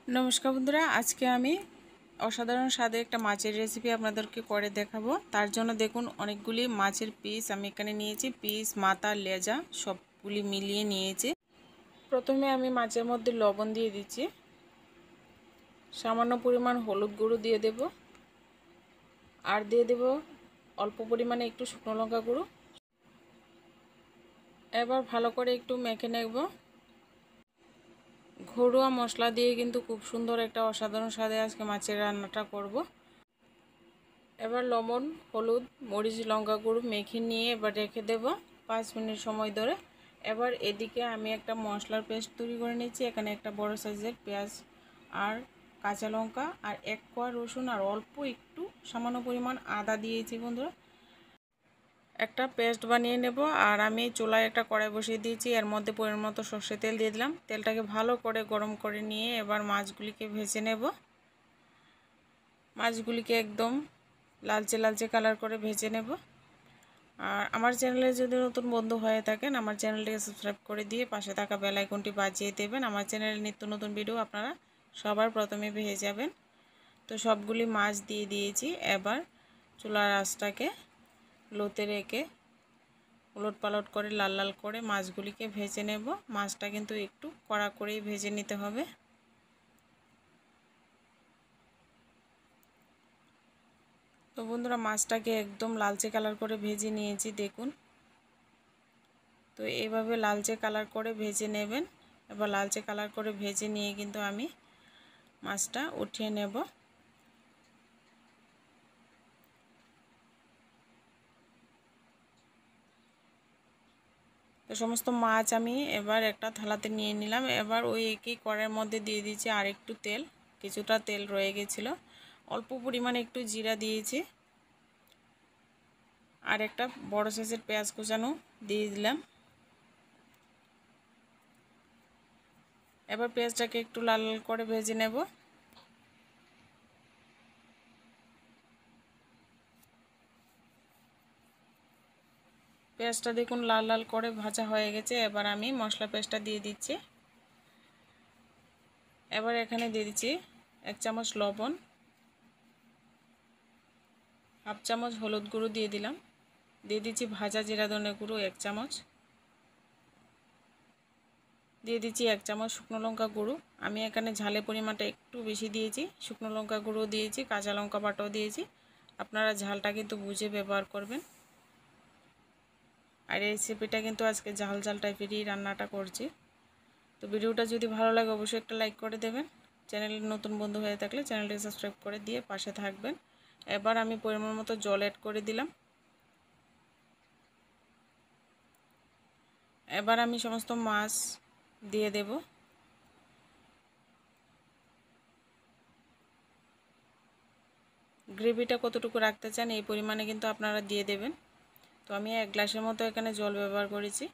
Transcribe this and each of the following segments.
নমস্কার বন্ধুরা, আজকে আমি অসাধারণ স্বাদের একটা মাছের রেসিপি আপনাদেরকে করে দেখাবো। তার জন্য দেখুন অনেকগুলি মাছের পিস আমি এখানে নিয়েছি, পিস মাথা লেজা সবগুলি মিলিয়ে নিয়েছি। প্রথমে আমি মাছের মধ্যে লবণ দিয়ে দিচ্ছি, সামান্য পরিমাণ হলুদ গুঁড়ো দিয়ে দেব, আর দিয়ে দেব অল্প পরিমাণে একটু শুকনো লঙ্কা গুঁড়ো। এবার ভালো করে একটু মেখে নেব। ঘরোয়া মশলা দিয়ে কিন্তু খুব সুন্দর একটা অসাধারণ স্বাদে আজকে মাছের রান্নাটা করব। এবার লবণ, হলুদ, মরিচ, লঙ্কা গুঁড়ো মেখে নিয়ে এবার রেখে দেব 5 মিনিট সময় ধরে। এবার এদিকে আমি একটা মশলার পেস্ট তৈরি করে নিয়েছি। এখানে একটা বড় সাইজের পেঁয়াজ আর কাঁচা লঙ্কা আর 1 কোয়া রসুন আর অল্প একটু সামান্য পরিমাণ আদা দিয়েছি বন্ধুরা। একটা পেস্ট বানিয়ে নেব। আর আমি চুলায় একটা কড়াই বসিয়ে দিয়েছি, এর মধ্যে পরিমাণ মতো সর্ষে তেল দিয়ে দিলাম। তেলটাকে ভালো করে গরম করে নিয়ে এবার মাছগুলিকে ভেজে নেব। মাছগুলিকে একদম লালচে লালচে কালার করে ভেজে নেব। আর আমার চ্যানেলে যদি নতুন বন্ধু হয়ে থাকেন, আমার চ্যানেলটিকে সাবস্ক্রাইব করে দিয়ে পাশে থাকা বেল আইকনটি বাজিয়ে দেবেন। আমার চ্যানেলে নিত্য নতুন ভিডিও আপনারা সবার প্রথমে পেয়ে যাবেন। তো সবগুলি মাছ দিয়ে দিয়েছি। এবার চুলার আঁচটাকে লোতে রেখে উলট পালট করে লাল লাল করে মাছগুলিকে ভেজে নেব। মাছটা কিন্তু একটু কড়া করেই ভেজে নিতে হবে। তো বন্ধুরা, মাছটাকে একদম লালচে কালার করে ভেজে নিয়েছি দেখুন। তো এইভাবে লালচে কালার করে ভেজে নেবেন। এবার লালচে কালার করে ভেজে নিয়ে কিন্তু আমি মাছটা উঠিয়ে নেব। তো সমস্ত মাছ আমি এবার একটা থালাতে নিয়ে নিলাম। এবার ওই একই কড়াইয়ের মধ্যে দিয়ে দিয়েছি আর একটু তেল, কিছুটা তেল রয়ে গেছিলো। অল্প পরিমাণে একটু জিরা দিয়েছি আর একটা বড় সাইজের পেঁয়াজ কুচানো দিয়ে দিলাম। এবার পেঁয়াজটাকে একটু লাল লাল করে ভেজে নেব। পেঁয়াজটা দেখুন লাল লাল করে ভাজা হয়ে গেছে। এবার আমি মশলা পেস্টটা দিয়ে দিচ্ছি। এবার এখানে দিয়ে দিচ্ছি 1 চামচ লবণ, হাফ চামচ হলুদ গুঁড়ো দিয়ে দিলাম, দিয়ে দিচ্ছি ভাজা জিরা ধনে গুঁড়ো 1 চামচ, দিয়ে দিচ্ছি 1 চামচ শুকনো লঙ্কা গুঁড়ো। আমি এখানে ঝালের পরিমাণটা একটু বেশি দিয়েছি, শুকনো লঙ্কা গুঁড়ো দিয়েছি, কাঁচা লঙ্কা বাটাও দিয়েছি। আপনারা ঝালটা কিন্তু বুঝে ব্যবহার করবেন। আর এই রেসিপিটা কিন্তু আজকে ঝাল ঝাল টাইপেরই রান্নাটা করছি। তো ভিডিওটা যদি ভালো লাগে অবশ্যই একটা লাইক করে দেবেন। চ্যানেলের নতুন বন্ধু হয়ে থাকলে চ্যানেলটি সাবস্ক্রাইব করে দিয়ে পাশে থাকবেন। এবার আমি পরিমাণ মতো জল অ্যাড করে দিলাম। এবার আমি সমস্ত মাছ দিয়ে দেব। গ্রেভিটা কতটুকু রাখতে চান এই পরিমাণে কিন্তু আপনারা দিয়ে দেবেন। তো আমি 1 গ্লাসের মতো এখানে জল ব্যবহার করেছি।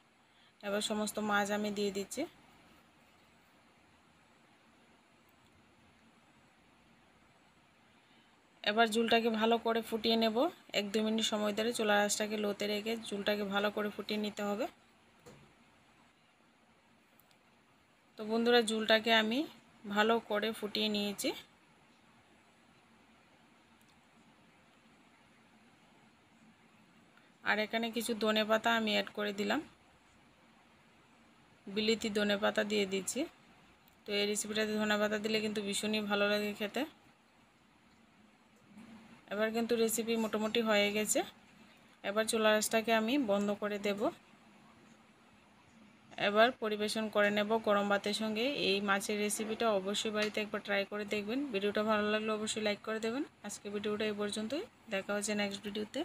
এবার সমস্ত মাছ আমি দিয়ে দিচ্ছি। এবার ঝোলটাকে ভালো করে ফুটিয়ে নেব। 1-2 মিনিট সময় ধরে চুলার আঁচটাকে লোতে রেখে ঝোলটাকে ভালো করে ফুটিয়ে নিতে হবে। তো বন্ধুরা, ঝোলটাকে আমি ভালো করে ফুটিয়ে নিয়েছি। আর এখানে কিছু ধনেপাতা আমি অ্যাড করে দিলাম, বিলিতি ধনেপাতা দিয়ে দিচ্ছি। তো এই রেসিপিটাতে ধনেপাতা দিলে কিন্তু ভীষণই ভালো লাগে খেতে। এবার কিন্তু রেসিপি মোটামুটি হয়ে গেছে। এবার চুলার আঁচটাকে আমি বন্ধ করে দেব। এবার পরিবেশন করে নেব গরম ভাতের সঙ্গে। এই মাছের রেসিপিটা অবশ্যই বাড়িতে একবার ট্রাই করে দেখবেন। ভিডিওটা ভালো লাগলে অবশ্যই লাইক করে দেবেন। আজকে ভিডিওটা এই পর্যন্তই, দেখা হচ্ছে নেক্সট ভিডিওতে।